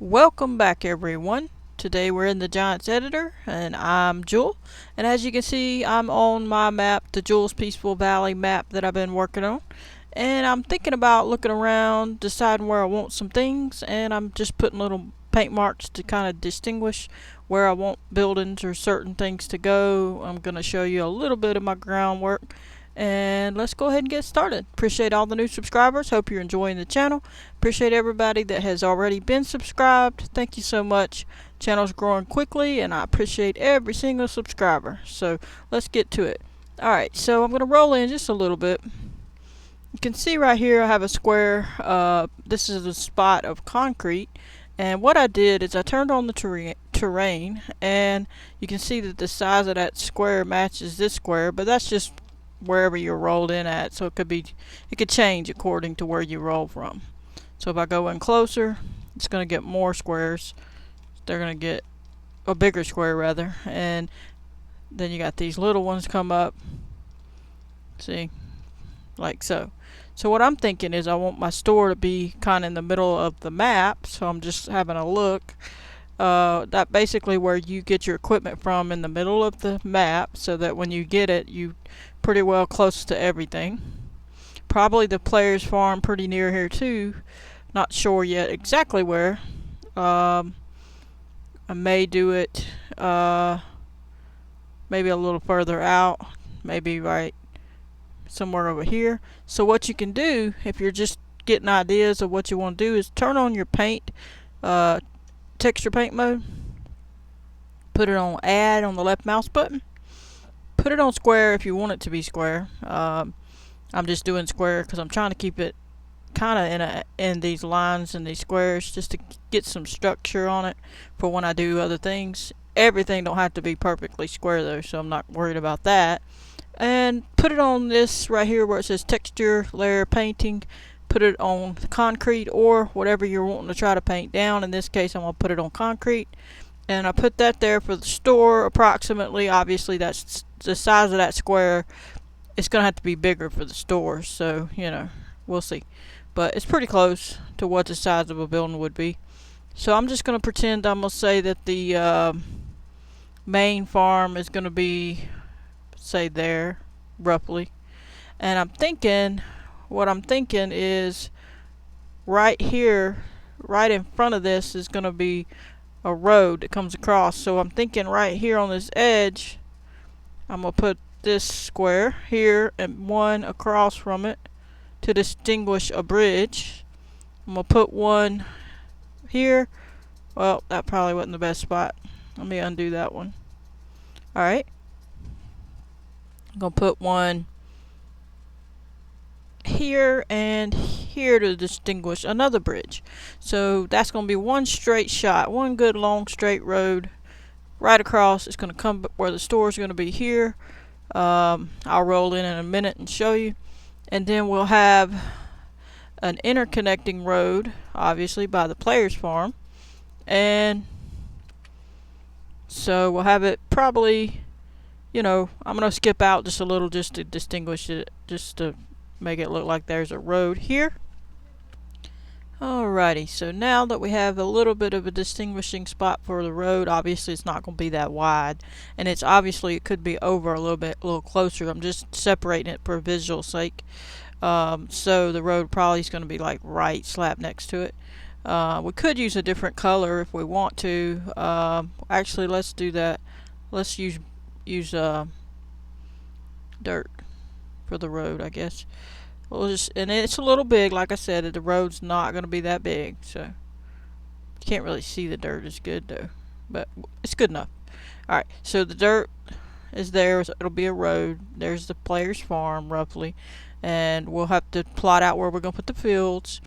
Welcome back, everyone. Today we're in the Giants editor and I'm Jewel, and as you can see I'm on my map, the Jewel's Peaceful Valley map that I've been working on, and I'm thinking about looking around, deciding where I want some things, and I'm just putting little paint marks to kind of distinguish where I want buildings or certain things to go. I'm going to show you a little bit of my groundwork, and let's go ahead and get started. Appreciate all the new subscribers. Hope you're enjoying the channel. Appreciate everybody that has already been subscribed. Thank you so much. Channel's growing quickly and I appreciate every single subscriber. So let's get to it. Alright, so I'm going to roll in just a little bit. You can see right here I have a square. This is a spot of concrete. And what I did is I turned on the terrain, and you can see that the size of that square matches this square, but that's just wherever you're rolled in at, so it could change according to where you roll from. So if I go in closer, it's going to get more squares. They're going to get a bigger square rather, and then you got these little ones come up, see, like so. So what I'm thinking is I want my store to be kind of in the middle of the map, so I'm just having a look. That basically where you get your equipment from, in the middle of the map, so that when you get it, you pretty well close to everything. Probably the player's farm pretty near here too. Not sure yet exactly where. I may do it maybe a little further out, maybe right somewhere over here. So what you can do if you're just getting ideas of what you want to do is turn on your paint, texture paint mode, put it on add on the left mouse button, put it on square if you want it to be square. I'm just doing square because I'm trying to keep it kind of in these lines and these squares just to get some structure on it for when I do other things. Everything don't have to be perfectly square though, so I'm not worried about that. And put it on this right here where it says texture layer painting. Put it on concrete or whatever you're wanting to try to paint down. In this case I'm going to put it on concrete, and I put that there for the store approximately. Obviously that's the size of that square. It's going to have to be bigger for the store, so you know, we'll see, but it's pretty close to what the size of a building would be. So I'm just going to pretend I'm going to say that the main farm is going to be, say, there roughly, and what I'm thinking is right here, right in front of this is going to be a road that comes across. So I'm thinking right here on this edge I'm going to put this square here and one across from it to distinguish a bridge. I'm going to put one here. Well, that probably wasn't the best spot. Let me undo that one. Alright, I'm going to put one here and here to distinguish another bridge. So that's going to be one straight shot, one good long straight road right across. It's going to come where the store is going to be here. I'll roll in a minute and show you, and then we'll have an interconnecting road obviously by the player's farm, and so we'll have it probably, you know, I'm going to skip out just a little just to distinguish it, just to make it look like there's a road here. Alrighty, so now that we have a little bit of a distinguishing spot for the road, obviously it's not going to be that wide, and it's obviously it could be over a little closer. I'm just separating it for visual sake. So the road probably is going to be like right slap next to it. We could use a different color if we want to. Actually, let's do that. Let's use dirt for the road, I guess. And it's a little big, like I said. The road's not going to be that big, so you can't really see the dirt as good though, but it's good enough. Alright, so the dirt is there, so it'll be a road. There's the player's farm roughly, and we'll have to plot out where we're going to put the fields.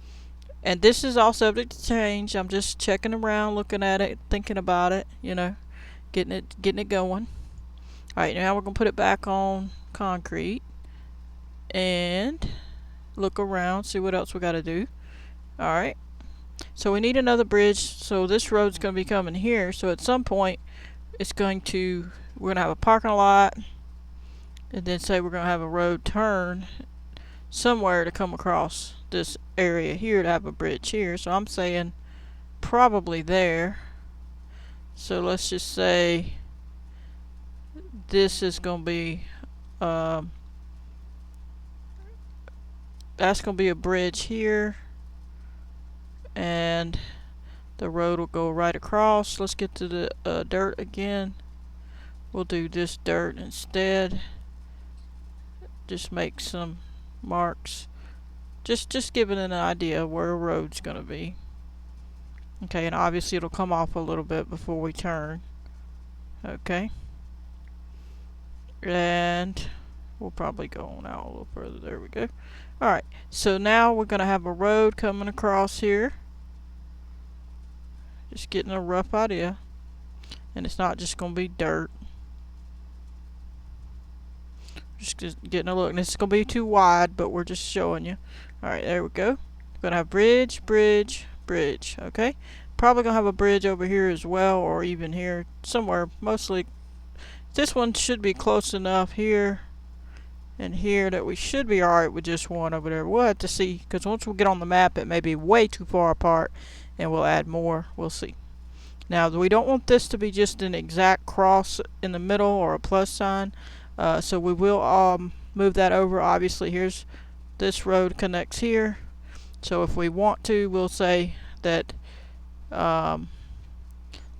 And this is all subject to change. I'm just checking around, looking at it, thinking about it, you know, getting it going. Alright, now we're going to put it back on concrete and look around, see what else we got to do. Alright, so we need another bridge. So this road's going to be coming here, so at some point we're going to have a parking lot, and then say we're going to have a road turn somewhere to come across this area here to have a bridge here. So I'm saying probably there. So let's just say this is going to be that's going to be a bridge here, and the road will go right across. Let's get to the dirt again. We'll do this dirt instead. Just make some marks. Just giving an idea of where a road's going to be. Okay, and obviously it'll come off a little bit before we turn. Okay. And we'll probably go on out a little further. There we go. Alright, so now we're going to have a road coming across here. Just getting a rough idea. And it's not just going to be dirt. Just getting a look. And this is going to be too wide, but we're just showing you. Alright, there we go. We're going to have bridge, bridge, bridge. Okay? Probably going to have a bridge over here as well, or even here somewhere. Mostly, this one should be close enough here and here that we should be alright with just one over there. We'll have to see, because once we get on the map, it may be way too far apart, and we'll add more. We'll see. Now, we don't want this to be just an exact cross in the middle or a plus sign, so we will move that over. Obviously, here's this road connects here, so if we want to, we'll say that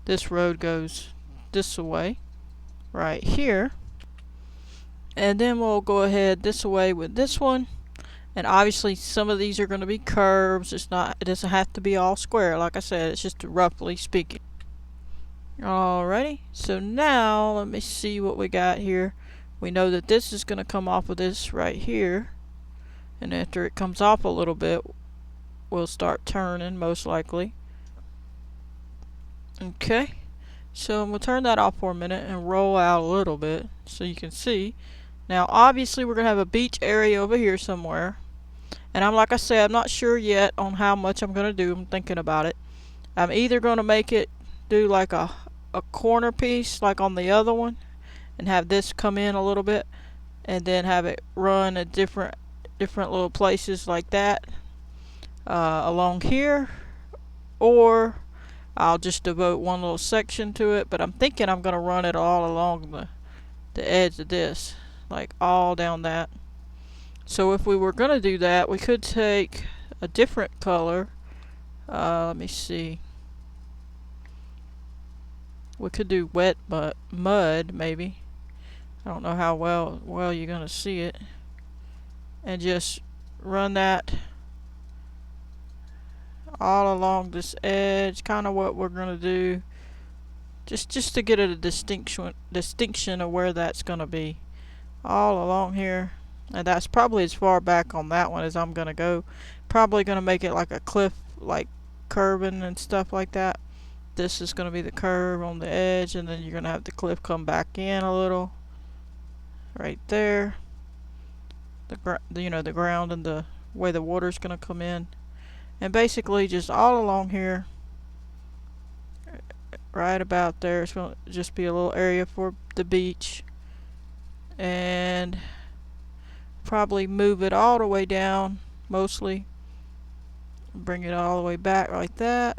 this road goes this way right here, and then we'll go ahead this way with this one. And obviously some of these are going to be curves. It doesn't have to be all square. Like I said, it's just roughly speaking. Alrighty, so now let me see what we got here. We know that this is going to come off of this right here, and after it comes off a little bit, we'll start turning most likely. Okay, so we'll turn that off for a minute and roll out a little bit so you can see. Now obviously we're going to have a beach area over here somewhere, and like I said, I'm not sure yet on how much I'm going to do. I'm thinking about it. I'm either going to make it do like a corner piece like on the other one, and have this come in a little bit, and then have it run at different little places like that along here, or I'll just devote one little section to it. But I'm thinking I'm going to run it all along the edge of this, like all down that. So if we were going to do that, we could take a different color. Let me see. We could do wet mud maybe. I don't know how well you're going to see it. And just run that all along this edge, kind of what we're going to do. Just to get a distinction of where that's going to be. All along here. And that's probably as far back on that one as I'm going to go. Probably going to make it like a cliff, like curving and stuff like that. This is going to be the curve on the edge, and then you're going to have the cliff come back in a little. Right there. The ground and the way the water's going to come in. And basically just all along here, right about there, it's going to just be a little area for the beach. And probably move it all the way down, mostly. Bring it all the way back like that.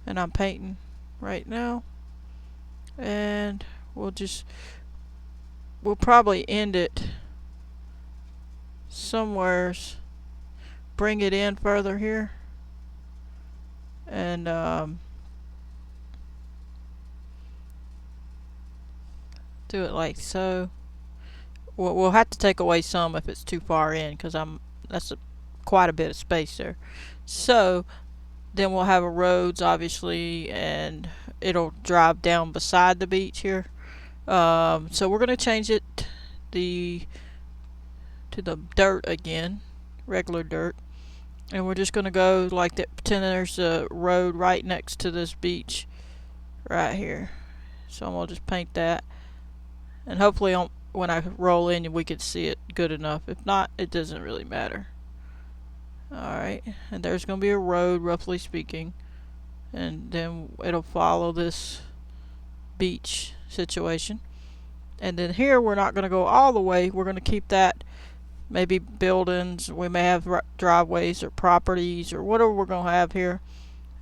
And I'm painting right now. And we'll probably end it somewheres. Bring it in further here. And do it like so. We'll have to take away some if it's too far in, because that's quite a bit of space there. So then we'll have a roads obviously, and it'll drive down beside the beach here. So we're going to change it to the dirt again, regular dirt, and we're just going to go like that. Pretend there's a road right next to this beach right here. So I'm going to just paint that, and hopefully when I roll in we can see it good enough. If not, it doesn't really matter. Alright, and there's going to be a road, roughly speaking, and then it'll follow this beach situation. And then here we're not going to go all the way. We're going to keep that maybe buildings, we may have driveways or properties or whatever we're going to have here,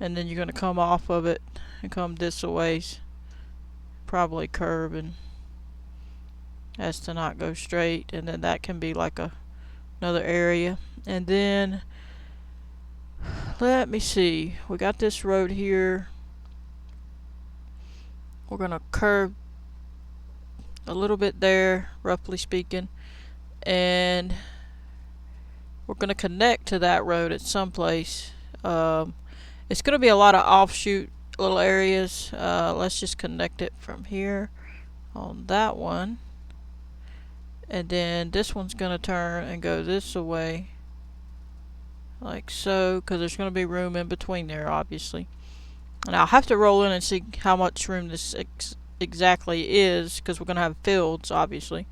and then you're going to come off of it and come this a ways, probably curving as to not go straight, and then that can be like another area. And then let me see, we got this road here, we're going to curve a little bit there, roughly speaking, and we're going to connect to that road at some place. It's going to be a lot of offshoot little areas. Let's just connect it from here on that one, and then this one's going to turn and go this way like so, because there's going to be room in between there, obviously. And I'll have to roll in and see how much room this exactly is, because we're going to have fields, obviously.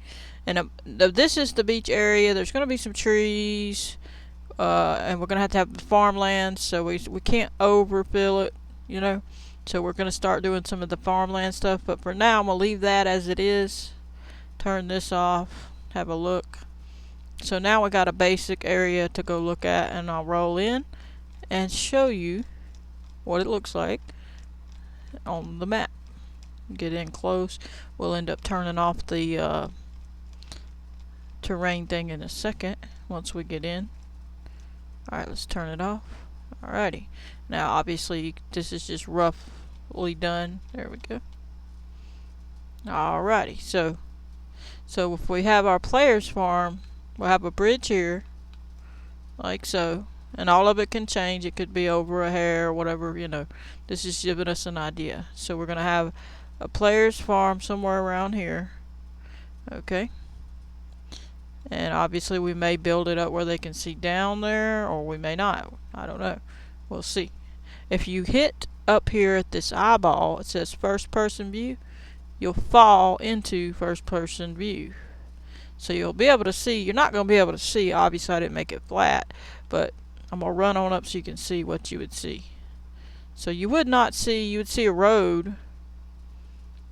And this is the beach area. There's going to be some trees, and we're going to have farmland, so we can't overfill it, you know. So we're going to start doing some of the farmland stuff, but for now I'm going to leave that as it is. Turn this off, have a look. So now we got a basic area to go look at, and I'll roll in and show you what it looks like on the map. Get in close. We'll end up turning off the terrain thing in a second once we get in. Alright, let's turn it off. Alrighty. Now obviously this is just roughly done. There we go. Alrighty, so if we have our players farm, we'll have a bridge here like so, and all of it can change. It could be over a hair or whatever, you know. This is giving us an idea. So we're gonna have a player's farm somewhere around here. Okay. And obviously we may build it up where they can see down there, or we may not. I don't know. We'll see. If you hit up here at this eyeball, it says first person view, you'll fall into first person view. So you'll be able to see. You're not going to be able to see. Obviously I didn't make it flat, but I'm going to run on up so you can see what you would see. So you would not see, you would see a road.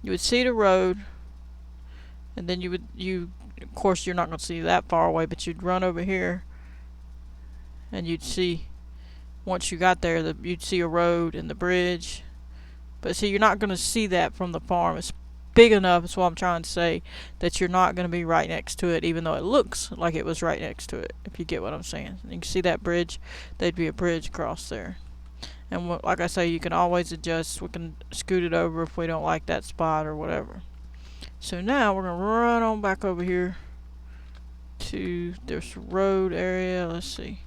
You would see the road, and then of course you're not going to see that far away, but you'd run over here and you'd see, once you got there, you'd see a road and the bridge. But see, you're not going to see that from the farm. It's big enough, that's what I'm trying to say, that you're not going to be right next to it, even though it looks like it was right next to it, if you get what I'm saying. You can see that bridge. There'd be a bridge across there. And like I say, you can always adjust. We can scoot it over if we don't like that spot or whatever. So now we're going to run on back over here to this road area. Let's see.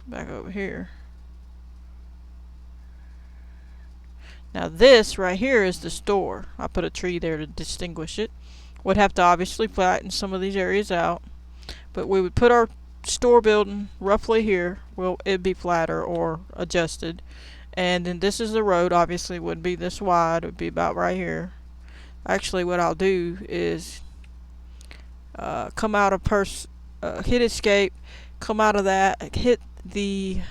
Back over here. Now this right here is the store. I put a tree there to distinguish it. Would have to obviously flatten some of these areas out, but we would put our store building roughly here. Well, it'd be flatter or adjusted. And then this is the road. Obviously it wouldn't be this wide. It would be about right here. Actually what I'll do is come out of hit escape, come out of that, hit the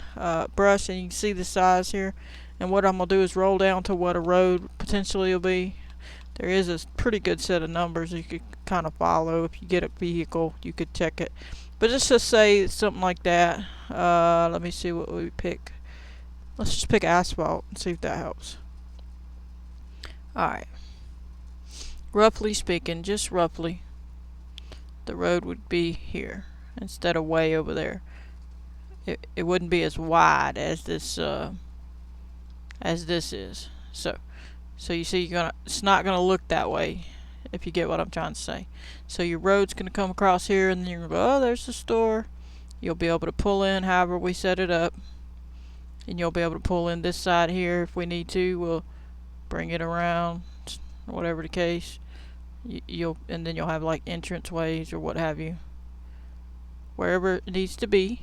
brush, and you can see the size here. And what I'm going to do is roll down to what a road potentially will be. There is a pretty good set of numbers you could kind of follow. If you get a vehicle, you could check it. But let's just say something like that. Let me see what we pick. Let's just pick asphalt and see if that helps. Alright. Roughly speaking, just roughly, the road would be here instead of way over there. It wouldn't be as wide as this is. So you see, it's not gonna look that way, if you get what I'm trying to say. So your road's gonna come across here, and then you're gonna go, oh, there's the store. You'll be able to pull in however we set it up, and you'll be able to pull in this side here if we need to. We'll bring it around, whatever the case. And then you'll have like entrance ways or what have you, wherever it needs to be.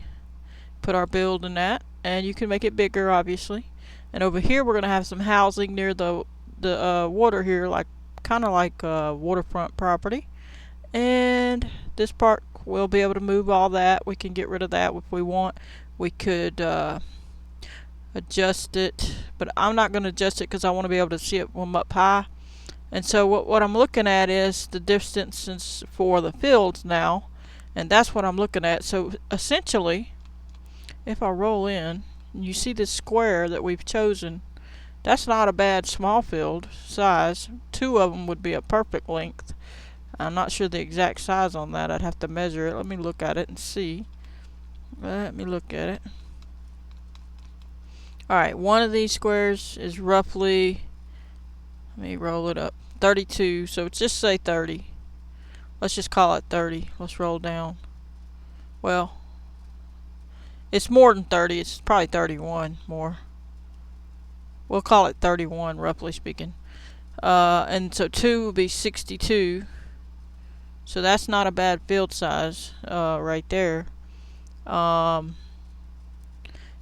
Put our building at, and you can make it bigger, obviously. And over here we're gonna have some housing near the water here, like kind of like waterfront property. And this part we'll be able to move all that. We can get rid of that if we want. We could adjust it, but I'm not going to adjust it because I want to be able to see it from up high. And so what I'm looking at is the distances for the fields now, And that's what I'm looking at. So essentially, if I roll in, you see this square that we've chosen. That's not a bad small field size. 2 of them would be a perfect length. I'm not sure the exact size on that. I'd have to measure it. Let me look at it and see. Let me look at it. Alright, one of these squares is roughly, let me roll it up, 32. So just say 30. Let's just call it 30. Let's roll down. Well, it's more than 30. It's probably 31 more. We'll call it 31, roughly speaking. And so 2 will be 62. So that's not a bad field size right there.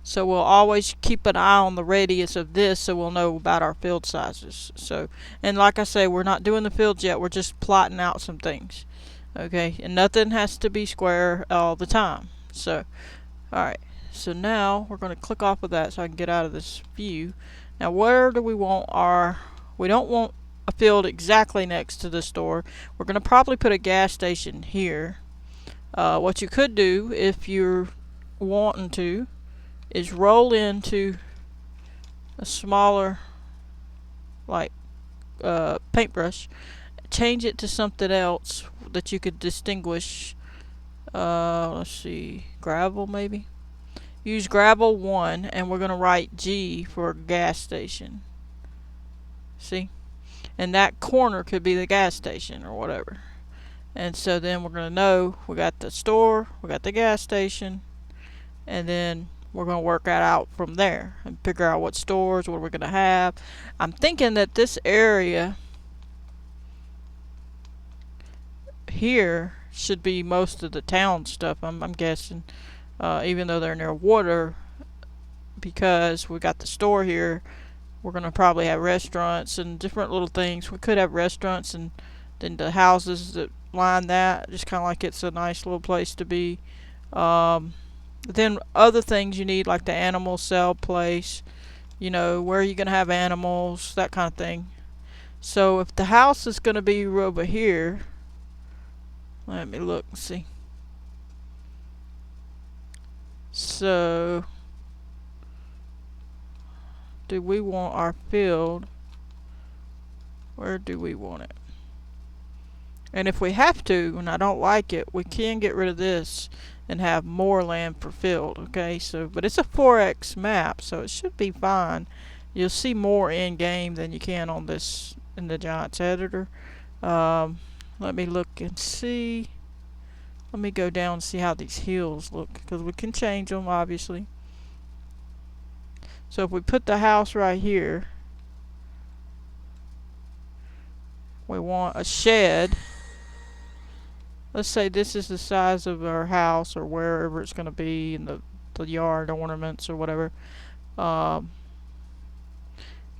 So we'll always keep an eye on the radius of this so we'll know about our field sizes. So, and like I say, we're not doing the fields yet. We're just plotting out some things. Okay, and nothing has to be square all the time. So, alright. So now we're going to click off of that so I can get out of this view. Now where do we want our, we don't want a field exactly next to the store. We're going to probably put a gas station here. What you could do if you're wanting to is roll into a smaller like paintbrush, change it to something else that you could distinguish. Let's see, gravel maybe. Use gravel 1 and we're going to write G for gas station. See? And that corner could be the gas station or whatever. And so then we're going to know we got the store, we got the gas station, and then we're going to work that out from there and figure out what stores, what we're going to have. I'm thinking that this area here should be most of the town stuff, I'm guessing, even though they're near water, because we got the store here. We're going to probably have restaurants and different little things. We could have restaurants and then the houses that line that, just kind of like it's a nice little place to be. Then other things you need, like the animal cell place, you know, where are you going to have animals, that kind of thing. So if the house is going to be over here, let me look and see. So do we want our field, where do we want it? And if we have to, and I don't like it, we can get rid of this and have more land for field. Okay, so but it's a 4x map, so it should be fine. You'll see more in game than you can on this in the Giants editor. Let me look and see. Let me go down and see how these hills look, because we can change them obviously. So if we put the house right here, we want a shed. Let's say this is the size of our house or wherever it's going to be in the yard ornaments or whatever. Gotta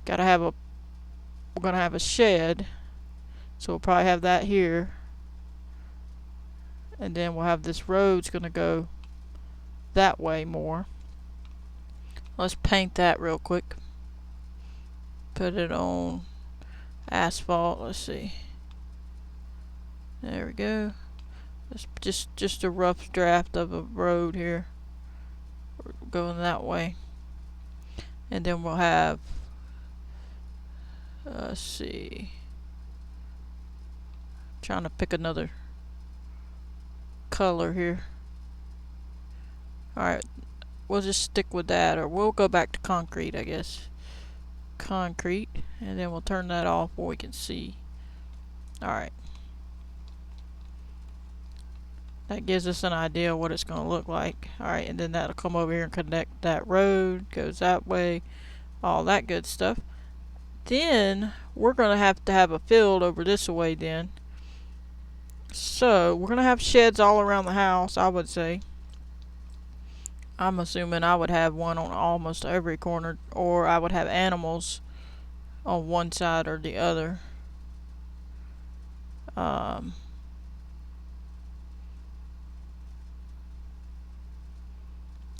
have a, we're going to have a shed, so we'll probably have that here. And then we'll have this road's going to go that way more. Let's paint that real quick. Put it on asphalt. Let's see. There we go. It's just a rough draft of a road here. We're going that way. And then we'll have, let's see. Trying to pick another color here. Alright, we'll just stick with that, or we'll go back to concrete, I guess. Concrete, and then we'll turn that off where we can see. Alright. That gives us an idea of what it's going to look like. Alright, and then that'll come over here and connect that road, goes that way, all that good stuff. Then we're going to have a field over this way then. So we're going to have sheds all around the house, I would say. I'm assuming I would have one on almost every corner, or I would have animals on one side or the other.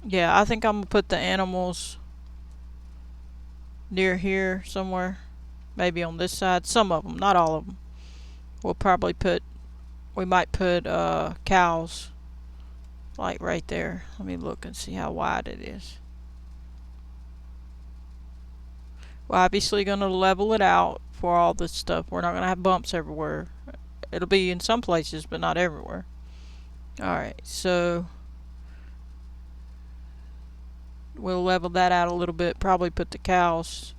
Yeah, I think I'm gonna put the animals near here somewhere, maybe on this side. Some of them, not all of them. We'll probably put, we might put cows Like right there. Let me look and see how wide it is. We're obviously going to level it out for all this stuff. We're not going to have bumps everywhere. It'll be in some places, but not everywhere. Alright, so we'll level that out a little bit. Probably put the cows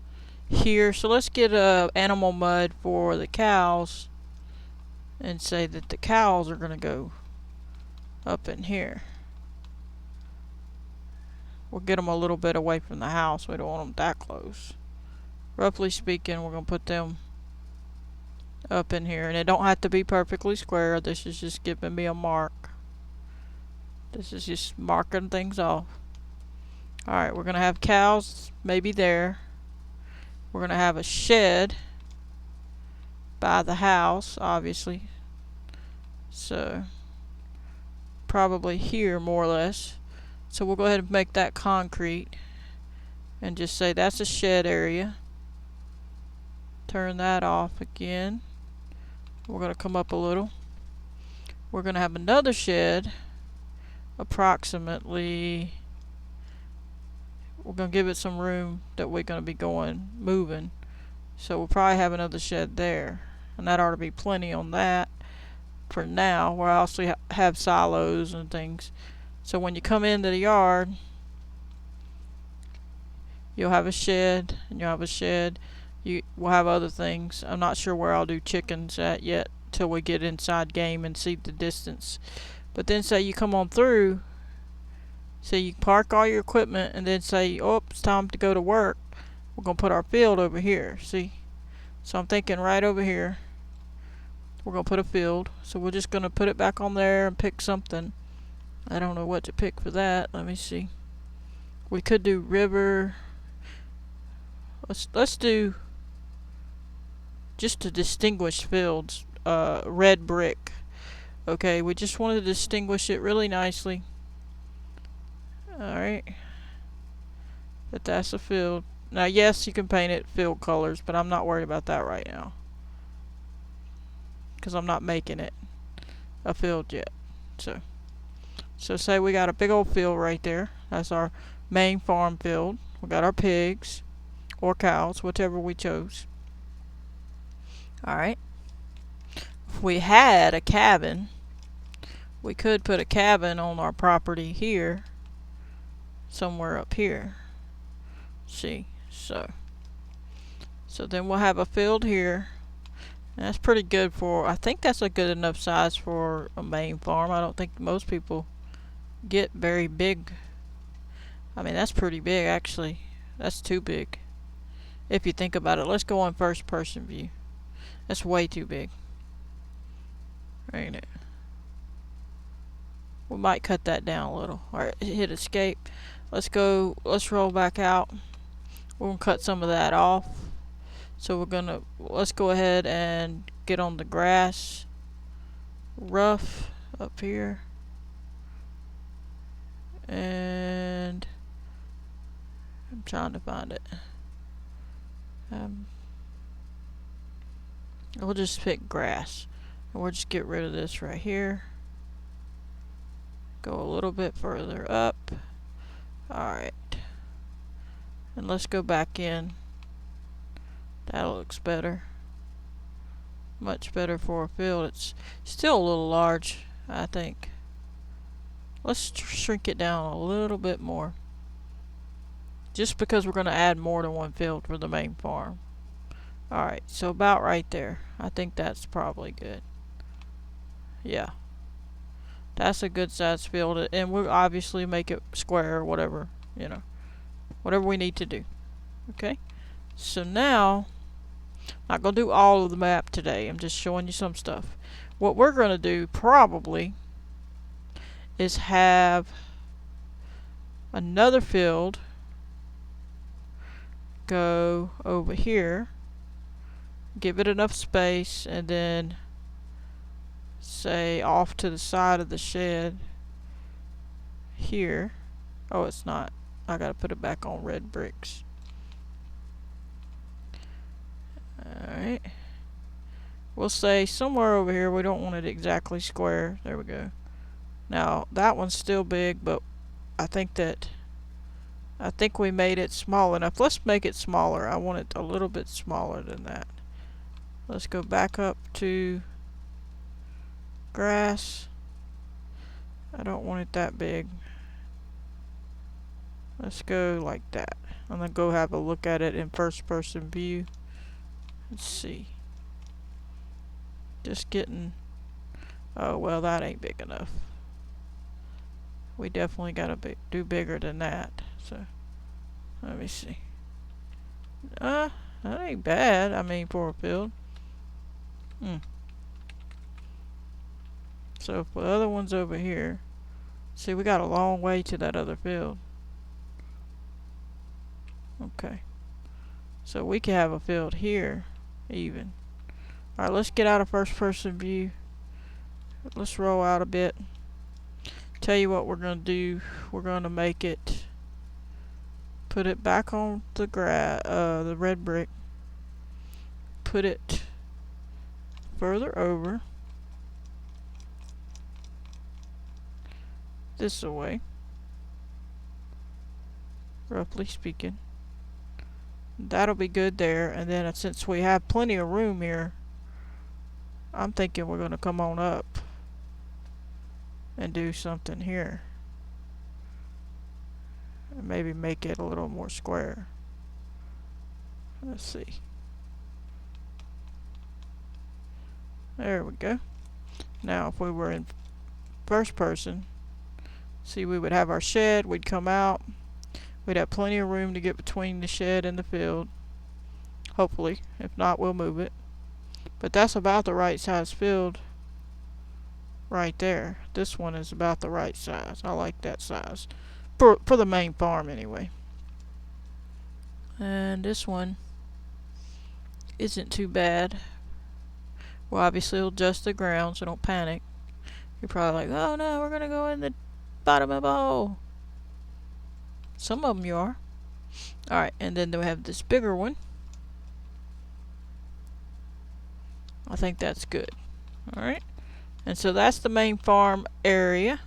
here. So let's get animal mud for the cows and say that the cows are going to go up in here. We'll get them a little bit away from the house. We don't want them that close. Roughly speaking, we're going to put them up in here. And it don't have to be perfectly square. This is just giving me a mark. This is just marking things off. Alright, we're going to have cows maybe there. We're going to have a shed by the house, obviously. So, probably here more or less. So we'll go ahead and make that concrete. And just say that's a shed area. Turn that off again. We're going to come up a little. We're going to have another shed. Approximately, we're going to give it some room that we're going to be moving. So we'll probably have another shed there. And that ought to be plenty on that for now. We'll also have silos and things. So when you come into the yard, you'll have a shed, and you'll have a shed. We'll have other things. I'm not sure where I'll do chickens at yet till we get inside game and see the distance. But then say you come on through, say you park all your equipment, and then say, oh, it's time to go to work. We're going to put our field over here, see? So I'm thinking right over here, we're going to put a field. So we're just going to put it back on there and pick something. I don't know what to pick for that. Let me see. We could do river. Let's do, just to distinguish fields, red brick. Okay, we just want to distinguish it really nicely. Alright. That's a field. Now, yes, you can paint it field colors, but I'm not worried about that right now. Because I'm not making it a field yet. So say we got a big old field right there. That's our main farm field. We got our pigs or cows, whichever we chose. Alright. If we had a cabin, we could put a cabin on our property here, somewhere up here. See, so then we'll have a field here. And that's pretty good I think that's a good enough size for a main farm. I don't think most people get very big. I mean, that's pretty big actually. That's too big. If you think about it, let's go on first person view. That's way too big. Ain't it? We might cut that down a little. Alright, hit escape. Let's roll back out. We're gonna cut some of that off. So let's go ahead and get on the grass rough up here. And I'm trying to find it. We'll just pick grass. And we'll just get rid of this right here. Go a little bit further up. Alright. And let's go back in. That looks better. Much better for a field. It's still a little large, I think. Let's shrink it down a little bit more. Just because we're going to add more than one field for the main farm. Alright, so about right there. I think that's probably good. Yeah. That's a good size field. And we'll obviously make it square or whatever, you know. Whatever we need to do. Okay? So now, I'm not going to do all of the map today. I'm just showing you some stuff. What we're going to do probably is have another field go over here, give it enough space, and then say off to the side of the shed here. Oh, it's not. I gotta put it back on red bricks. Alright. We'll say somewhere over here. We don't want it exactly square. There we go. Now that one's still big, but I think we made it small enough. Let's make it smaller. I want it a little bit smaller than that. Let's go back up to grass. I don't want it that big. Let's go like that. I'm gonna go have a look at it in first person view. Let's see. Just getting, oh well, that ain't big enough. We definitely gotta do bigger than that. So let me see. That ain't bad. I mean, for a field. So if the other one's over here, see, we got a long way to that other field. Okay. So we can have a field here, even. Alright, let's get out of first person view. Let's roll out a bit. Tell you what we're going to do. We're going to make it, put it back on the red brick. Put it further over. This way. Roughly speaking. That'll be good there. And then since we have plenty of room here, I'm thinking we're going to come on up and do something here. And maybe make it a little more square. Let's see. There we go. Now if we were in first person, see, we would have our shed, we'd come out, we'd have plenty of room to get between the shed and the field. Hopefully. If not, we'll move it. But that's about the right size field right there. This one is about the right size. I like that size. For the main farm anyway. And this one isn't too bad. Well, obviously it'll adjust the ground, so don't panic. You're probably like, oh no, we're gonna go in the bottom of the hole. Some of them you are. Alright, and then we have this bigger one. I think that's good. Alright. And so that's the main farm area.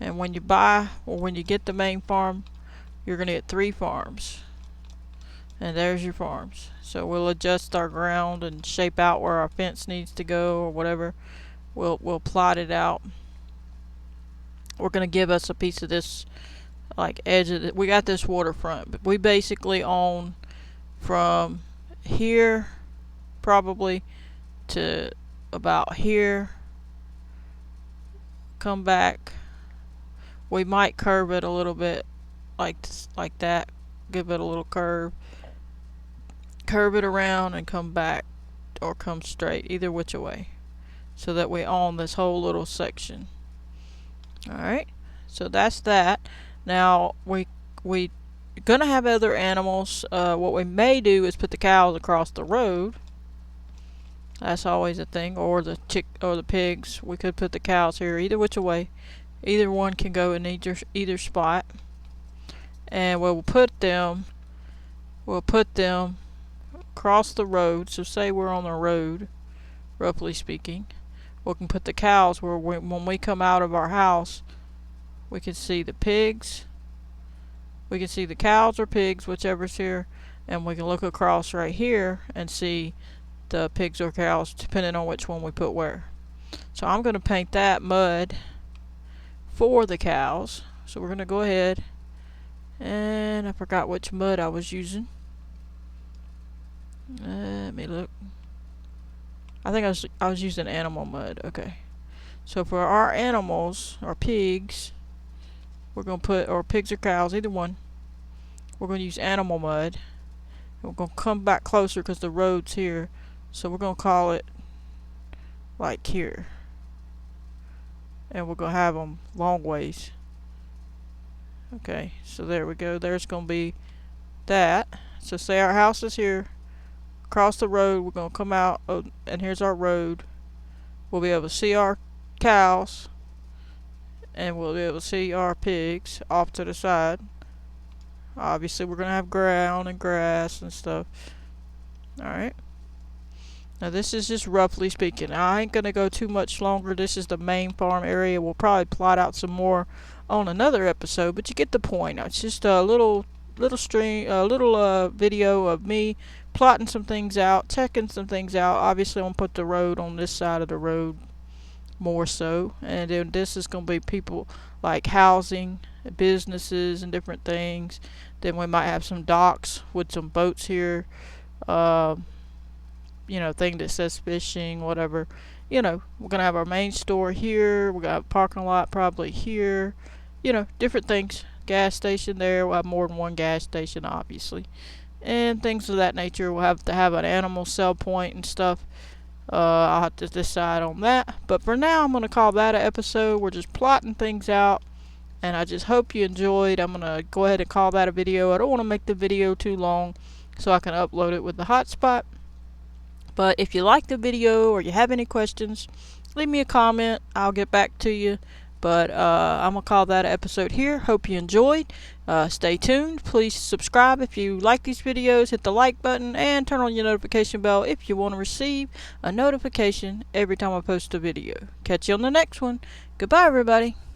And when you buy, or when you get the main farm, you're going to get 3 farms. And there's your farms. So we'll adjust our ground and shape out where our fence needs to go or whatever. We'll plot it out. We're going to give us a piece of this, like, edge of it. We got this waterfront, but we basically own from here probably to about here. Come back. We might curve it a little bit like that. Give it a little curve. Curve it around and come back, or come straight, either which way, so that we own this whole little section. Alright, so that's that. Now we gonna have other animals. What we may do is put the cows across the road. That's always a thing. Or the pigs. We could put the cows here, either which way. Either one can go in either spot. And we'll put them across the road. So say we're on the road, roughly speaking. We can put the cows where when we come out of our house, we can see the pigs. We can see the cows or pigs, whichever's here. And we can look across right here and see the pigs or cows, depending on which one we put where. So I'm going to paint that mud for the cows. So we're going to go ahead, and I forgot which mud I was using. Let me look. I think I was using animal mud. Okay. So for our animals, our pigs, we're going to put, or pigs or cows, either one, we're going to use animal mud. And we're going to come back closer because the road's here. So we're going to call it like here. And we're going to have them long ways. Okay, so there we go. There's going to be that. So say our house is here. Across the road, we're going to come out, and here's our road. We'll be able to see our cows. And we'll be able to see our pigs off to the side. Obviously, we're going to have ground and grass and stuff. Alright. Now this is just roughly speaking. I ain't gonna go too much longer. This is the main farm area. We'll probably plot out some more on another episode, but you get the point. It's just a little video of me plotting some things out, checking some things out. Obviously, I'm gonna put the road on this side of the road more so, and then this is gonna be people like housing, businesses, and different things. Then we might have some docks with some boats here. Uh, thing that says fishing, whatever. We're gonna have our main store here. We're gonna have a parking lot probably here. Different things. Gas station there. We'll have more than one gas station, obviously, and things of that nature. We'll have to have an animal sell point and stuff. I'll have to decide on that. But for now, I'm gonna call that an episode. We're just plotting things out, and I just hope you enjoyed. I'm gonna go ahead and call that a video. I don't want to make the video too long, so I can upload it with the hotspot. But if you like the video or you have any questions, leave me a comment. I'll get back to you. But I'm going to call that an episode here. Hope you enjoyed. Stay tuned. Please subscribe if you like these videos. Hit the like button and turn on your notification bell if you want to receive a notification every time I post a video. Catch you on the next one. Goodbye, everybody.